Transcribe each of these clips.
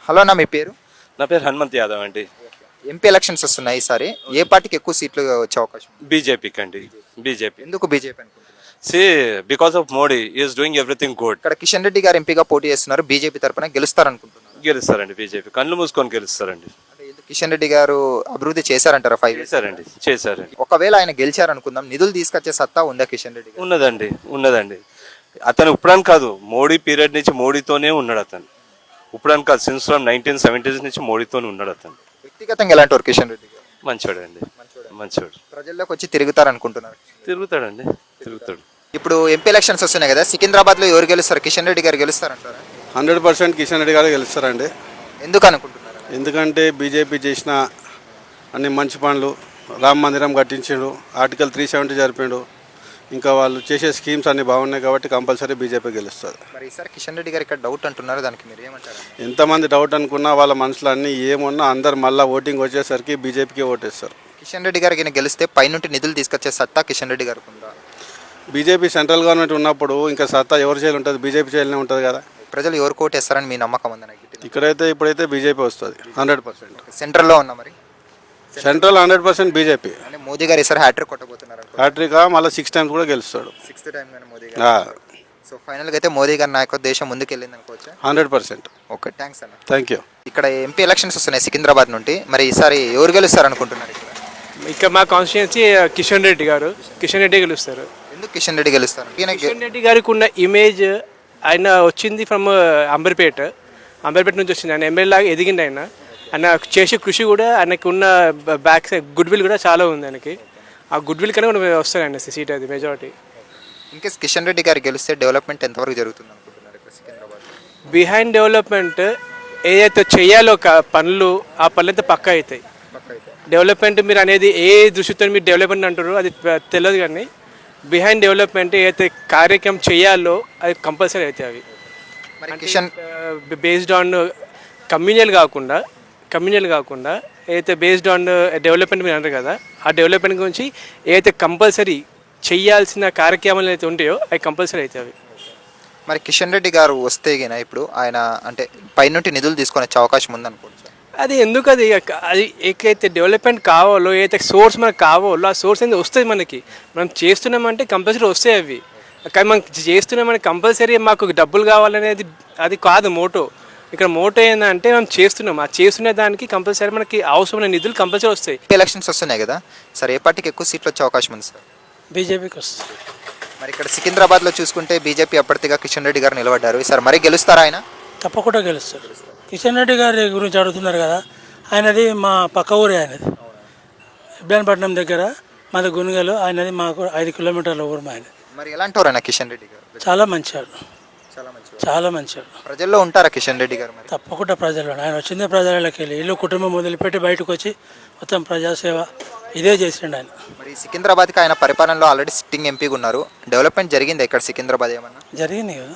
Hello అన్న, మీ పేరు? నా పేరు హనుమంత్ యాదవ్ అండి. ఎంపీ ఎలక్షన్స్ వస్తున్నాయి ఈసారి. ఏ పార్టీకి ఎక్కువ సీట్లు వచ్చే అవకాశం ఉంది? బీజేపీకి అండి. బీజేపీ ఎందుకు బీజేపీ అనుకుంటున్నారు? See because of Modi is doing everything good. ఇక్కడ కిషన్ రెడ్డి గారు ఎంపీగా పోటీ చేస్తున్నారు. బీజేపీ తరపున గెలుస్తారనుకుంటున్నారు. గెలుస్తారండి. బీజేపీ కళ్ళు మూసుకొని గెలుస్తారండి. అంటే ఎందుకు కిషన్ రెడ్డి గారు అభివృద్ధి చేశారంటారా 5 years? చేశారండి. ఒకవేళ ఆయన గెలిచారనుకుందాం, నిధులు తీసుకొచ్చే సత్తా ఉందా కిషన్ రెడ్డి గారు? ఉన్నదండి. అతను ఇప్పుడని కాదు, మోడీ పీరియడ్ నుంచి మోడీతోనే ఉన్నాడు అతను. ఇప్పుడని కాదు, సిన్స్ ఫ్రమ్ 1970s నుంచి మోడీతోనే ఉన్నాడు అతను. వ్యక్తిగతంగా ఎలాంటి వారు కిషన్ రెడ్డి గారు? మంచోడు అండి. మంచోడు. ప్రజల్లోకి వచ్చి తిరుగుతారనుకుంటున్నారు. తిరుగుతాడు. ఇప్పుడు ఎంపీ ఎలక్షన్స్ వస్తున్నాయి కదా, సికింద్రాబాద్ లో ఎవరు గెలుస్తారు? కిషన్ రెడ్డి గారు గెలుస్తారంటారా? 100% కిషన్ రెడ్డి గారు గెలుస్తారండి. ఎందుకు అనుకుంటున్నారు? ఎందుకంటే బీజేపీ చేసిన అన్ని మంచి పనులు, రామ మందిరం కట్టించాడు, ఆర్టికల్ 370 జరిపాడు, ఇంకా వాళ్ళు చేసే స్కీమ్స్ అన్ని బాగున్నాయి కాబట్టి కంపల్సరీ బీజేపీ గెలుస్తుంది. మరి ఈసారి కిషన్ రెడ్డి గారు ఇక్కడ డౌట్ అంటున్నారు, దానికి మీరు ఏమంటారు? ఎంతమంది డౌట్ అనుకున్నా వాళ్ళ మనసులో అన్నీ ఏమున్నా అందరు మళ్ళీ ఓటింగ్ వచ్చేసరికి బీజేపీకి ఓటేస్తారు. కిషన్ రెడ్డి గారికి గెలిస్తే పైనుండి నిధులు తీసుకొచ్చే సత్తా కిషన్ రెడ్డి గారికి ఉందా? బీజేపీ సెంట్రల్ గవర్నమెంట్ ఉన్నప్పుడు ఇంకా సత్తా ఎవరి చేయాలి ఉంటుంది? బీజేపీ చేయాలనే ఉంటుంది కదా. ప్రజలు ఎవరు కోటేస్తారని మీ నమ్మకం ఉందా? ఇప్పుడైతే బీజేపీ వస్తుంది 100%. సెంట్రల్లో ఉన్నా మరి సెంట్రల్ 100% బీజేపీ. అంటే మోదీ గారు ఈసారి హ్యాట్రిక్ కొట్టబోతున్నారు. హ్యాట్రికా మళ్ళీ 6 times కూడా గెలుస్తాడు. 6th time కానీ మోదీ గారు. సో ఫైనల్గా అయితే మోదీ గారి నాయకత్వం దేశం ముందుకు వెళ్ళింది అనుకోవచ్చు. 100%. ఓకే, థ్యాంక్స్ అన్న. Thank you. ఇక్కడ ఎంపీ ఎలక్షన్స్ వస్తున్నాయి సికింద్రాబాద్ నుండి. మరి ఈసారి ఎవరు గెలుస్తారు అనుకుంటున్నారు? ఇక్కడ మా కాన్స్టిట్యున్సీ కిషన్ రెడ్డి గెలుస్తారు. ఎందుకు కిషన్ రెడ్డి గెలుస్తారు? కిషన్ రెడ్డి గారికి ఉన్న ఇమేజ్, ఆయన వచ్చింది ఫ్రమ్ అంబర్పేట నుంచి వచ్చింది. ఆయన ఎమ్మెల్యే లాగా ఎదిగింది. ఆయన చేసే కృషి కూడా, ఆయనకి ఉన్న బ్యాక్ సైడ్ గుడ్ విల్ కూడా చాలా ఉంది ఆయనకి. ఆ గుడ్ విల్ కన్నా కూడా వస్తాయండి సీట్, అది మెజారిటీ. ఇంకా కిషన్ రెడ్డి గారు గెలిస్తే డెవలప్మెంట్ ఎంతవరకు జరుగుతుంది అనుకుంటున్నారు ఇక్కడ సికింద్రాబాద్? బిహైండ్ డెవలప్మెంట్ ఏదైతే చేయాలో పనులు, ఆ పనులు అయితే పక్కా అవుతాయి. డెవలప్మెంట్ మీరు అనేది ఏ దృష్టితో మీరు డెవలప్మెంట్ అంటారో అది తెలియదు, కానీ బిహైండ్ డెవలప్మెంట్ ఏదైతే కార్యక్రమం చేయాలో అది కంపల్సరీ అవుతాయి. అవి మరి కిషన్ బేస్డ్ ఆన్ కమ్యూనియల్ కాకుండా ఏదైతే బేస్డ్ ఆన్ డెవలప్మెంట్ మీరు అంటారు కదా, ఆ డెవలప్మెంట్ గురించి ఏదైతే కంపల్సరీ చేయాల్సిన కార్యక్రమాలు అయితే ఉంటాయో అవి కంపల్సరీ అవుతాయి. అవి మరి కిషన్ రెడ్డి గారు వస్తే గిన ఇప్పుడు ఆయన అంటే పైనుండి నిధులు తీసుకొని వచ్చే అవకాశం ఉందనుకోవచ్చు. అది ఎందుకు, అది ఏకైతే డెవలప్మెంట్ కావాలో, ఏదైతే సోర్స్ మనకు కావాలో ఆ సోర్స్ అనేది వస్తుంది. మనం చేస్తున్నామంటే కంపల్సరీ వస్తాయి అవి. కానీ మనం చేస్తున్నామంటే కంపల్సరీ మాకు డబ్బులు కావాలనేది అది కాదు మోటో. ఇక్కడ మోటో ఏంటంటే మనం చేస్తున్నాం, ఆ చేస్తున్న దానికి కంపల్సరీ మనకి అవసరమైన నిధులు కంపల్సరీ వస్తాయి. ఎలక్షన్స్ వస్తున్నాయి కదా సార్, ఏ పార్టీకి ఎక్కువ సీట్లు వచ్చే అవకాశం ఉంది సార్? బీజేపీకి వస్తుంది. మరి ఇక్కడ సికింద్రాబాద్లో చూసుకుంటే బీజేపీ అభ్యర్థిగా కిషన్ రెడ్డి గారు నిలబడ్డారు. ఈసారి మరి గెలుస్తారా ఆయన? తప్పకుండా గెలుస్తారు. కిషన్ రెడ్డి గారి గురించి అడుగుతున్నారు కదా, ఆయనది మా పక్క ఊరే. ఆయనది ఇబ్రాహీంపట్నం దగ్గర, మాది గునిగలు. ఆయనది మాకు 5 kilometers ఊరు మా ఆయన. మరి ఎలాంటి వారైనా కిషన్ రెడ్డి గారు? చాలా మంచివాడు. ప్రజల్లో ఉంటారా కిషన్ రెడ్డి గారు? మరి తప్పకుండా ప్రజల్లో. ఆయన వచ్చిందే ప్రజలకి వెళ్ళి, ఇల్లు కుటుంబం వదిలిపెట్టి బయటకు వచ్చి మొత్తం ప్రజాసేవ ఇదే చేసిండు ఆయన. మరి సికింద్రాబాద్కి ఆయన పరిపాలనలో ఆల్రెడీ సిట్టింగ్ ఎంపీగా ఉన్నారు. డెవలప్మెంట్ జరిగింది ఇక్కడ సికింద్రాబాద్ ఏమన్నా? జరిగింది కదా.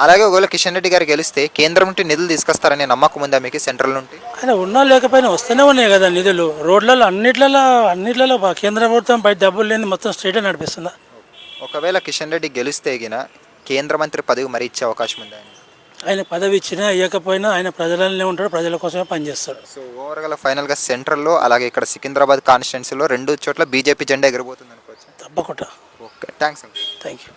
అలాగే ఒకవేళ కిషన్ రెడ్డి గారు గెలిస్తే కేంద్రం నుండి నిధులు తీసుకొస్తారనే నమ్మకం ఉందా మీకు సెంట్రల్ నుండి? ఆయన ఉన్నా లేకపోయినా వస్తూనే ఉన్నాయి కదా నిధులు. రోడ్లలో అన్నిట్లలో కేంద్ర ప్రభుత్వం బయట డబ్బులు లేని మొత్తం స్టేటే నడిపిస్తుందా? ఒకవేళ కిషన్ రెడ్డి గెలిస్తే గిన కేంద్ర మంత్రి పదవి మరి ఇచ్చే అవకాశం ఉంది ఆయన పదవి ఇచ్చినా ఇవ్వకపోయినా ఆయన ప్రజలనే ఉంటాడు, ప్రజల కోసమే పనిచేస్తాడు. సో ఓవరాల్గా ఫైనల్గా సెంట్రల్లో అలాగే ఇక్కడ సికింద్రాబాద్ కాన్స్టిట్యున్సీలో 2 చోట్ల బీజేపీ జెండా ఎగరబోతుంది అనుకోవచ్చు. తప్పకుండా. Okay, thanks. Thank you.